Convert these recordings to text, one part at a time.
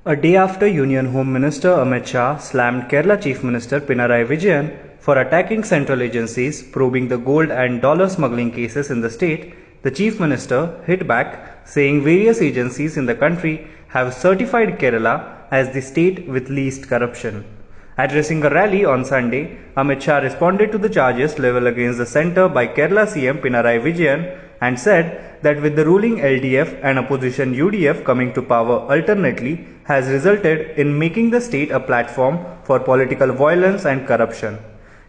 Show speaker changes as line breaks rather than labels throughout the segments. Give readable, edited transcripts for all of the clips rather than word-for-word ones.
A day after Union Home Minister Amit Shah slammed Kerala Chief Minister Pinarayi Vijayan for attacking central agencies probing the gold and dollar smuggling cases in the state, the Chief Minister hit back, saying various agencies in the country have certified Kerala as the state with least corruption. Addressing a rally on Sunday, Amit Shah responded to the charges leveled against the centre by Kerala CM Pinarayi Vijayan and said that with the ruling LDF and opposition UDF coming to power alternately has resulted in making the state a platform for political violence and corruption.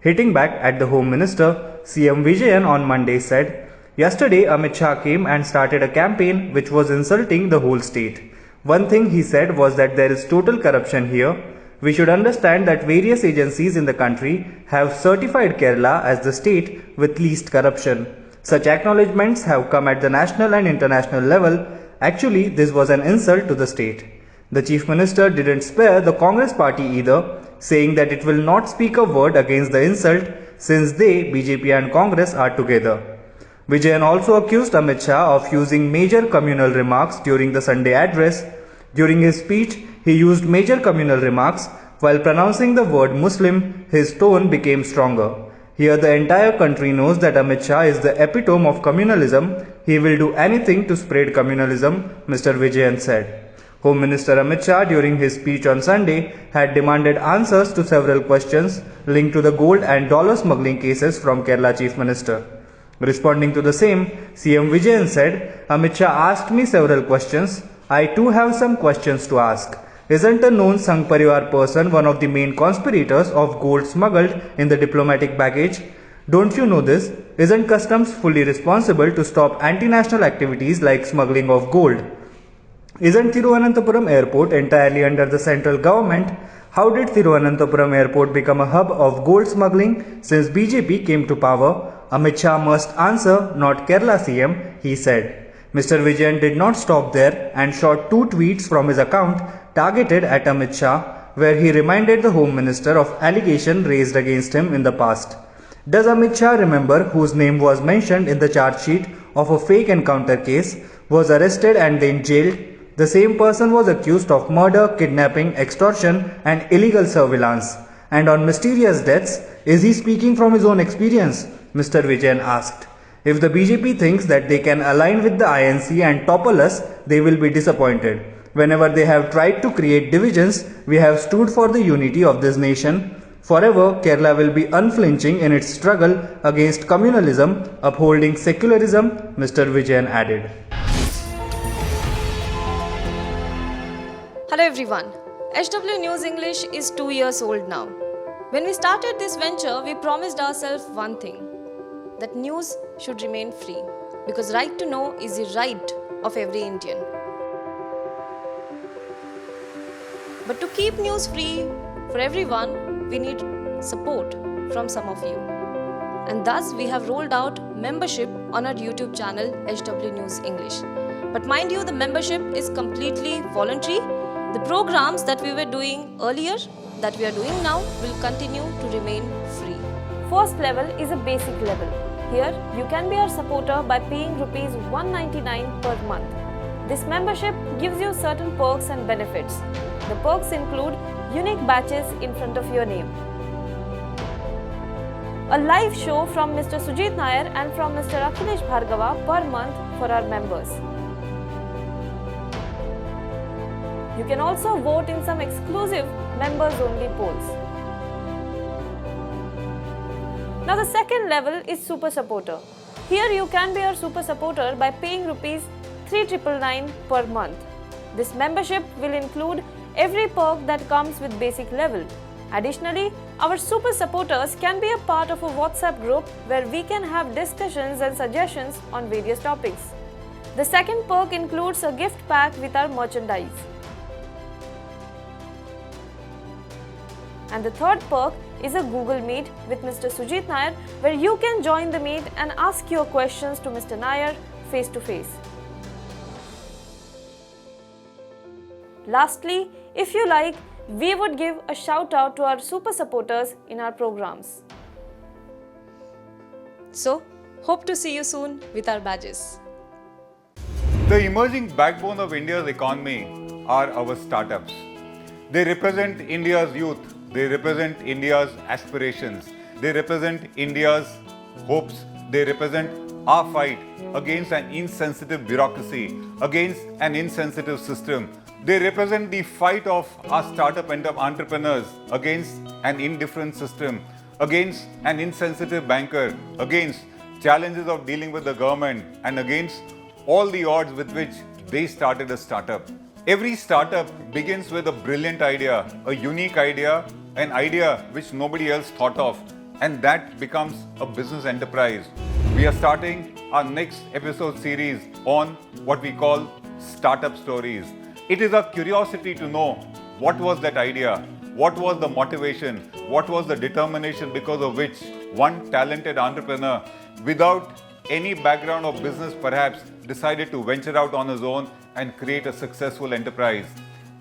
Hitting back at the Home Minister, CM Vijayan on Monday said, "Yesterday Amit Shah came and started a campaign which was insulting the whole state. One thing he said was that there is total corruption here. We should understand that various agencies in the country have certified Kerala as the state with least corruption. Such acknowledgements have come at the national and international level. Actually, this was an insult to the state." The Chief Minister didn't spare the Congress party either, saying that it will not speak a word against the insult since they, BJP and Congress, are together. Vijayan also accused Amit Shah of using major communal remarks during the Sunday address. During his speech, he used major communal remarks. While pronouncing the word Muslim, his tone became stronger. Here the entire country knows that Amit Shah is the epitome of communalism. He will do anything to spread communalism, Mr. Vijayan said. Home Minister Amit Shah during his speech on Sunday had demanded answers to several questions linked to the gold and dollar smuggling cases from Kerala Chief Minister. Responding to the same, CM Vijayan said, "Amit Shah asked me several questions. I too have some questions to ask. Isn't a known Sangh Parivar person one of the main conspirators of gold smuggled in the diplomatic baggage? Don't you know this? Isn't customs fully responsible to stop anti-national activities like smuggling of gold? Isn't Thiruvananthapuram Airport entirely under the central government? How did Thiruvananthapuram Airport become a hub of gold smuggling since BJP came to power? Amit Shah must answer, not Kerala CM, he said." Mr. Vijayan did not stop there and shot two tweets from his account targeted at Amit Shah, where he reminded the Home Minister of allegation raised against him in the past. Does Amit Shah remember whose name was mentioned in the charge sheet of a fake encounter case, was arrested and then jailed? The same person was accused of murder, kidnapping, extortion and illegal surveillance. And on mysterious deaths, is he speaking from his own experience? Mr. Vijayan asked. If the BJP thinks that they can align with the INC and topple us, they will be disappointed. Whenever they have tried to create divisions, we have stood for the unity of this nation. Forever, Kerala will be unflinching in its struggle against communalism, upholding secularism, Mr. Vijayan added.
Hello everyone. HW News English is 2 years old now. When we started this venture, we promised ourselves one thing, that news should remain free, because right to know is the right of every Indian. But to keep news free for everyone, we need support from some of you. And thus we have rolled out membership on our YouTube channel HW News English. But mind you, the membership is completely voluntary. The programs that we were doing earlier, that we are doing now, will continue to remain free. First level is a basic level. Here, you can be our supporter by paying Rs 199 per month. This membership gives you certain perks and benefits. The perks include unique badges in front of your name, a live show from Mr. Sujit Nair and from Mr. Akhilesh Bhargava per month for our members. You can also vote in some exclusive members-only polls. Now the second level is Super Supporter. Here you can be our Super Supporter by paying Rs 3,999 per month. This membership will include every perk that comes with basic level. Additionally, our Super Supporters can be a part of a WhatsApp group where we can have discussions and suggestions on various topics. The second perk includes a gift pack with our merchandise. And the third perk is a Google Meet with Mr. Sujit Nair, where you can join the meet and ask your questions to Mr. Nair face to face. Lastly, if you like, we would give a shout out to our super supporters in our programs. So, hope to see you soon with our badges.
The emerging backbone of India's economy are our startups. They represent India's youth. They represent India's aspirations. They represent India's hopes. They represent our fight against an insensitive bureaucracy, against an insensitive system. They represent the fight of our startup entrepreneurs against an indifferent system, against an insensitive banker, against challenges of dealing with the government, and against all the odds with which they started a startup. Every startup begins with a brilliant idea, a unique idea, an idea which nobody else thought of, and that becomes a business enterprise. We are starting our next episode series on what we call startup stories. It is a curiosity to know what was that idea, what was the motivation, what was the determination because of which one talented entrepreneur, without any background of business perhaps, decided to venture out on his own and create a successful enterprise.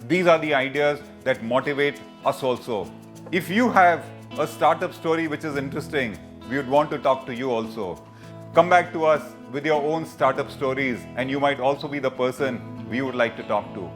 These are the ideas that motivate us also. If you have a startup story which is interesting, we would want to talk to you also. Come back to us with your own startup stories, and you might also be the person we would like to talk to.